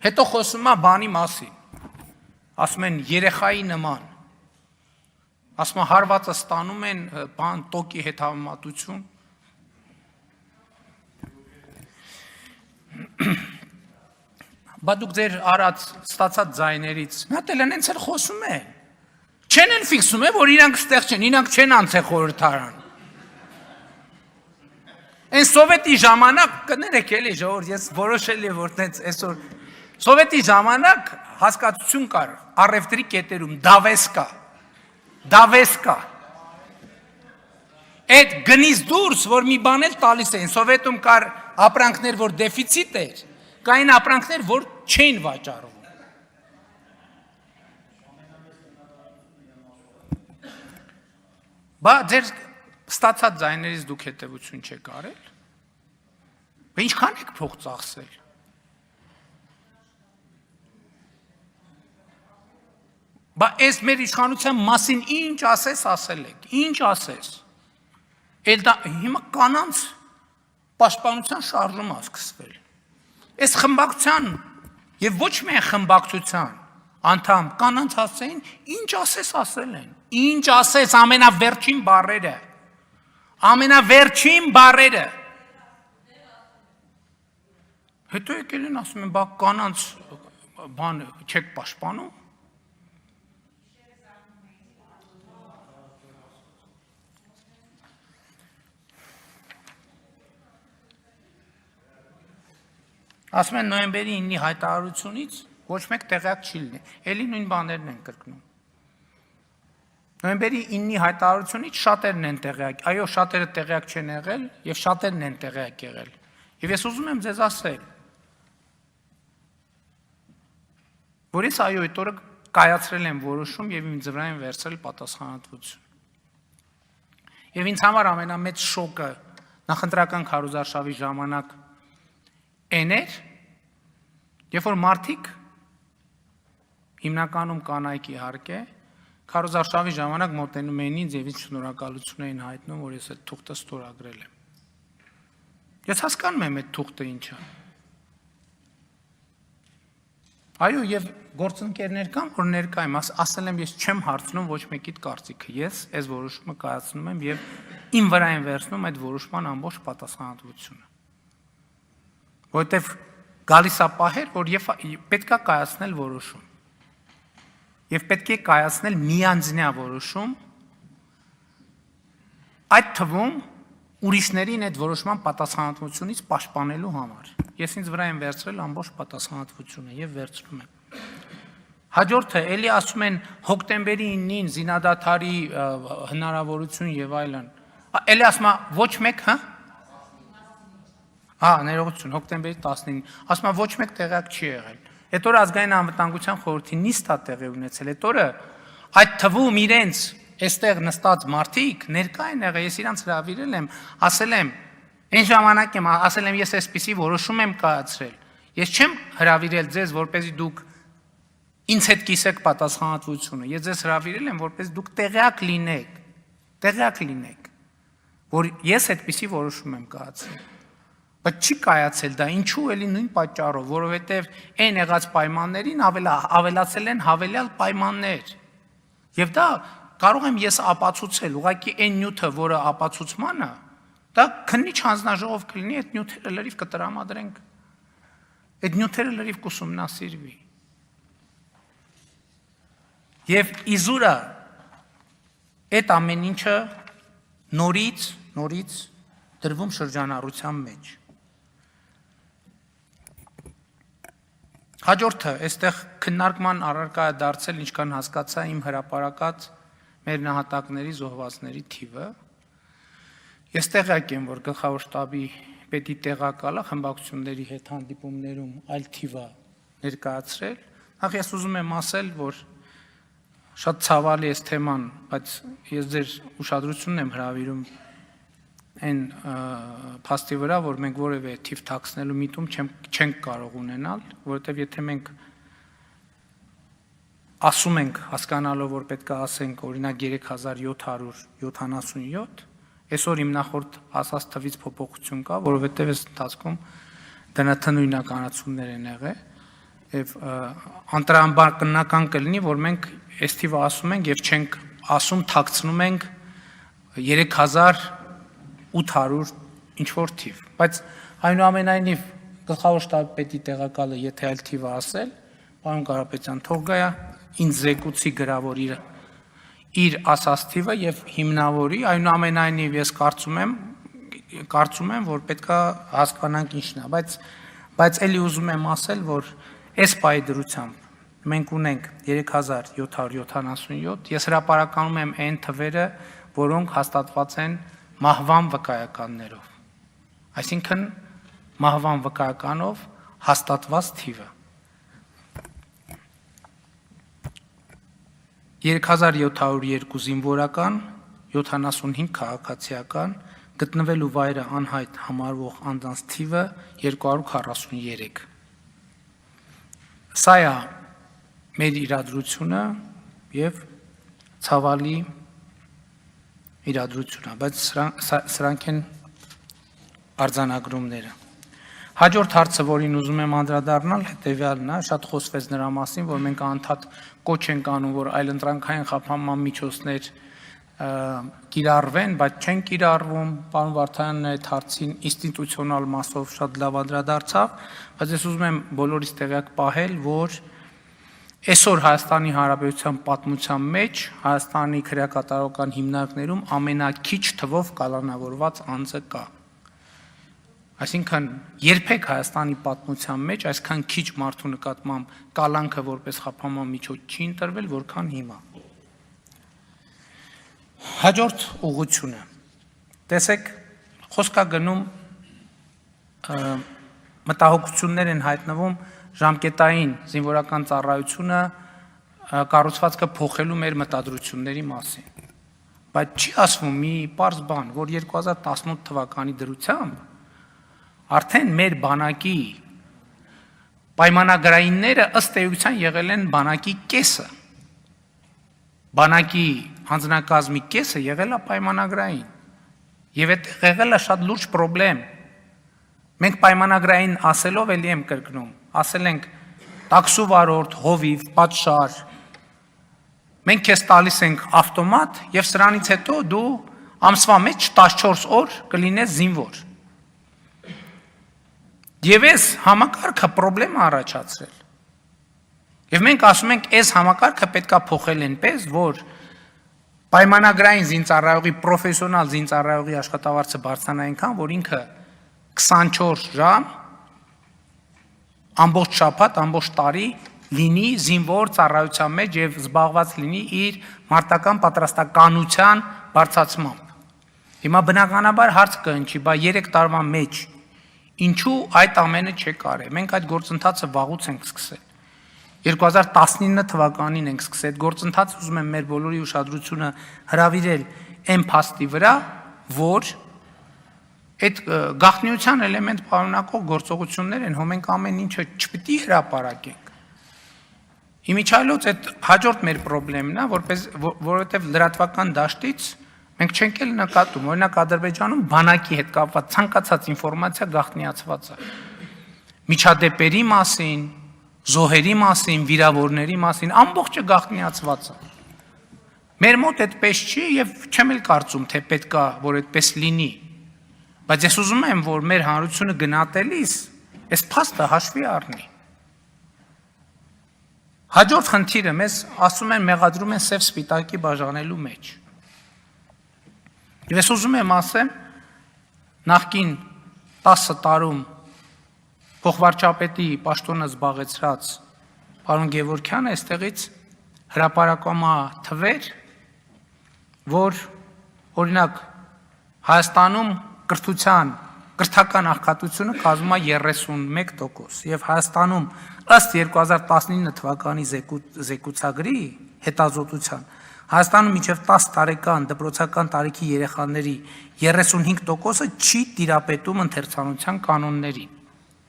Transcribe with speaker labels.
Speaker 1: Հետո խոսում է բանի մասին, ասում են երեխայի նման, ասում է հարվածը ստանում են բան տոկի հետ համեմատություն, բա դուք ձեր արած ստացած ձայներից, մի հատ էլ հենց էլ խոսում են, չեն էլ ֆիքսում է, որ իրանք ստեղ չեն, իրանք չեն անցել խորհրդարան, Այն սովետի ժամանակ, կներեք էլի ժողովուրդ, ես որոշել եմ, որ տենց այսօր սովետի ժամանակ հասկացություն կար առևտրի կետերում, դավեսկա։ Այդ գնից դուրս, որ մի բան էլ տալիս էին, սովետում կար ապրանքներ, որ դեֆիցիտ էր, կային ապրանքներ, որ չեն վաճառվում։ Բա ձեր ստացած ձայներից դուք հետևություն չեք արել։ Բա ինչքան եք փող ծախսել։ Բա այս մեր իշխանության մասին ինչ ասես ասել եք, ինչ ասես։ Էլ դա հիմա կանանց պաշտպանության շարժում է սկսվել։ Այս խմբակցության եւ ոչ միայն խմբակցության անդամ կանանց ասեն, ինչ ասես ասել են։ Ինչ ասես ամենավերջին բառերը։ Հետո եկել են ասում են, բա կանանց բան չեք պաշտպանում։ Ասում են նոյեմբերի 9-ի հայտարարությունից ոչ մեկ տեղյակ չի լինի, էլի նույն բաներն են կրկնում։ Նոյեմբերի 9-ի հայտարարությունից շատերն են տեղյակ, այո, շատերը տեղյակ չեն եղել եւ շատերն են տեղյակ եղել։ Եվ ես ուզում եմ ձեզ ասել, որ ես այո, այդ օրը կայացրել եմ որոշում եւ ինձ վրա են վերցրել պատասխանատվություն։ Եվ ինձ համար ամենամեծ շոկը նախընտրական քարոզարշավի ժամանակ Այն էր, երբ որ մարդիկ հիմնականում կանայք իհարկե քարոզարշավի ժամանակ մոտենում էին ինձ եւ ինձ շնորհակալություն էին հայտնում, որ ես այդ թուղթը ստորագրել եմ։ Ես հասկանում եմ այդ թուղթը ինչ է։ Այո, եւ գործընկերներ կան, որ ներկա եմ, ասել եմ, ես չեմ հարցնում ոչ մեկիդ կարծիքը։ Ես այս որոշումը կայացնում եմ եւ իմ վրա են վերցնում այդ որոշման ամբողջ պատասխանատվությունը։ Որտեվ գալիս է պահեր, որ պետք է կայացնել որոշում։ Եվ պետք է կայացնել միանձնյա որոշում, այդ թվում ուրիշներին այդ որոշման պատասխանատվությունից պաշտպանելու համար։ Ես ինձ վրա եմ վերցրել ամբողջ պատասխանատվությունը եւ վերցնում եմ։ Հաջորդը էլի ասում են հոկտեմբերի 9-ին զինադադարի հնարավորություն եւ այլն։ Էլի ասում է ոչ մեկ, հա? Ներողություն, հոկտեմբերի 19-ին, ասում է ոչ մեկ տեղյակ չի եղել։ Այդ օրը ազգային անվտանգության խորհրդի նիստ է տեղի ունեցել։ Այդ օրը այդ թվում իրենց այստեղ նստած մարդիկ ներկա են եղել, ես իրանց հրավիրել եմ, ասել եմ, այն ժամանակ եմ ասել եմ, ես այսպիսի որոշում եմ կայացրել։ Ես չեմ հրավիրել ձեզ, որպեսզի դուք ինձ հետ կիսեք պատասխանատվությունը։ Ես ձեզ հրավիրել եմ, որպեսզի դուք տեղյակ լինեք, որ ես այդպիսի որոշում եմ կայացրել։ Բայց չի կայացել դա, ինչու էլի նույն պատճառով, որովհետև այն եղած պայմաններին ավելացել են հավելյալ պայմաններ։ Եվ դա կարող եմ ես ապացուցել, ուղղակի այն նյութը, որը ապացուցմանը, դա քննիչ հանձնաժողով կլինի, այդ նյութերը լրիվ կտրամադրենք, այդ նյութերը լրիվ կուսումնասիրվի։ Եվ իզուրա այդ ամեն ինչը նորից դրվում շրջանառության մեջ։ Հաջորդը, այստեղ քննարկման առարկա է դարձել, ինչքան հասկացա իմ հրապարակած մեր նահատակների զոհվածների թիվը։ Ես տեղյակ եմ, որ գլխավոր շտաբի պետի տեղակալը խմբակցությունների հետ հանդիպումներում այլ թիվ է ներկայացրել։ Նախ ես ուզում եմ ասել, որ շատ ցավալի է թեման, բայց ես ձեր ուշադրությունն եմ հրավիրում այն փաստի վրա, որ մենք որևէ թիվ թաքցնելու միտում չենք կարող ունենալ, որովհետև եթե մենք ասում ենք, հասկանալով, որ պետք է ասենք, օրինակ 3777, այսօր իմ նախորդ ասած թվից փոփոխություն կա, որովհետև այս ընթացքում ԴՆԹ նույնականացումներ են եղել, եւ անտրամբանական կլինի, որ մենք այս թիվը ասում ենք եւ չենք ասում թաքցնում ենք 3800 ինչ որ թիվ, բայց այնուամենայնիվ գլխավոր շտաբի տեղակալը եթե այլ թիվը ասել, պարոն Կարապետյան, թող գա ինձ զեկուցի գրավոր իր ասած թիվը եւ հիմնավորի, այնուամենայնիվ ես կարծում եմ, որ պետքա հասկանանք ինչն է, բայց էլի ուզում եմ ասել, որ այս պահի դրությամբ մենք ունենք 3777, ես հրապարականում եմ այն թվերը, որոնք հաստատված են մահվան վկայականներով, այսինքն մահվան վկայականով հաստատված թիվը 3702 զինվորական, 75 քաղաքացիական, գտնվելու վայրը անհայտ համարվող անձանց թիվը 243։ Սա է մեր իրադրությունը եւ ցավալի իրադրությունը, բայց սրանք են արձանագրումները։ Հաջորդ հարցը, որին ուզում եմ անդրադառնալ, հետևյալն է, շատ խոսվեց նրա մասին, որ մենք անդադ կոչ ենք անում, որ այլընտրանքային խափանման միջոցներ կիրառվեն, բայց չեն կիրառվում, պարոն Վարդանյանն այդ հարցին ինստիտուցիոնալ մասով շատ լավ անդրադարձավ, բայց ես ուզում եմ բոլորիս տեղյակ պահել, որ այսօր Հայաստանի Հանրապետության պատմության մեջ Հայաստանի քրեակատարական հիմնարկներում ամենակիչ թվով կալանավորված անձը կա։ Այսինքն երբեք Հայաստանի պատմության մեջ այսքան քիչ մարդու նկատմամբ կալանքը որպես խափանման միջոց չի ընտրվել, որքան հիմա։ Հաջորդ ուղղությունը։ Տեսեք, խոսք է գնում մտահոգություններ են հայտնվում ժամկետային զինվորական ծառայությունը կառուցվածքը փոխելու մեր մտադրությունների մասին։ Բայց չի ասվում մի պարզ բան, որ 2018 թվականի դրությամբ արդեն մեր բանակի պայմանագրայինները ըստ էության եղել են բանակի կեսը։ Բանակի հանձնակազմի կեսը եղել է պայմանագրային։ Եվ այդ եղել է շատ լուրջ պրոբլեմ։ Մենք պայմանագրային ասելով էլի եմ կրկնում, ասել ենք տաքսու վարորդ, հովիվ, պատշար։ Մենք քեզ տալիս ենք ավտոմատ եւ սրանից հետո դու ամսվա մեջ 14 օր կլինես զինվոր։ Եվ այս համակարգը պրոբլեմ առաջացրել։ Եվ մենք ասում ենք, այս համակարգը պետքա փոխել այնպես, որ պայմանագրային զինծառայողի, պրոֆեսիոնալ զինծառայողի աշխատավարձը բարձրանա այնքան, որ ինքը 24 ժամ, ամբողջ շաբաթ, ամբողջ տարի լինի զինվոր ծառայության մեջ եւ զբաղված լինի իր մարտական պատրաստականության բարձրացմամբ։ Հիմա բնականաբար հարց կհնչի, բա 3 տարվա մեջ ինչու այդ ամենը չեք արել։ Մենք այդ գործընթացը վաղուց ենք սկսել։ 2019 թվականին ենք սկսել այդ գործընթացը, ուզում եմ մեր բոլորի ուշադրությունը հրավիրել այն փաստի վրա, որ այդ գաղտնիության էլեմենտ պարունակող գործողություններ են, հո մենք ամեն ինչը չպիտի հրապարակենք։ Իմիջիայլոց այդ հաջորդ մեր խնդիրն է, որովհետև լրատվական դաշտից մենք չենք էլ նկատում, օրինակ Ադրբեջանում բանակի հետ կապված ցանկացած ինֆորմացիա գաղտնիացված է։ Միջադեպերի մասին, զոհերի մասին, վիրավորների մասին, ամբողջը գաղտնիացված է։ Մեր մոտ այդպես չի եւ չեմ էլ կարծում, թե պետքա որ այդպես լինի։ Բայց ես ուզում եմ, որ մեր հանրությունը գնահատելիս այս փաստը հաշվի առնի։ Հաջորդ խնդիրը մեզ ասում են մեղադրում են սև սպիտակի բաժանելու մեջ։ Եվ ես ուզում եմ ասեմ, նախկին 10 տարում փոխվարչապետի պաշտոնը զբաղեցրած պարոն Գևորգյանը այստեղից հրապարակում է թվեր, որ օրինակ Հայաստանում կրթական աղքատությունը կազմում է 31% եւ Հայաստանում ըստ 2019 թվականի զեկուցագրի հետազոտության Հայաստանում մինչև 10 տարեկան դպրոցական տարիքի երեխաների 35%-ը չի տիրապետում ընթերցանության կանոններին։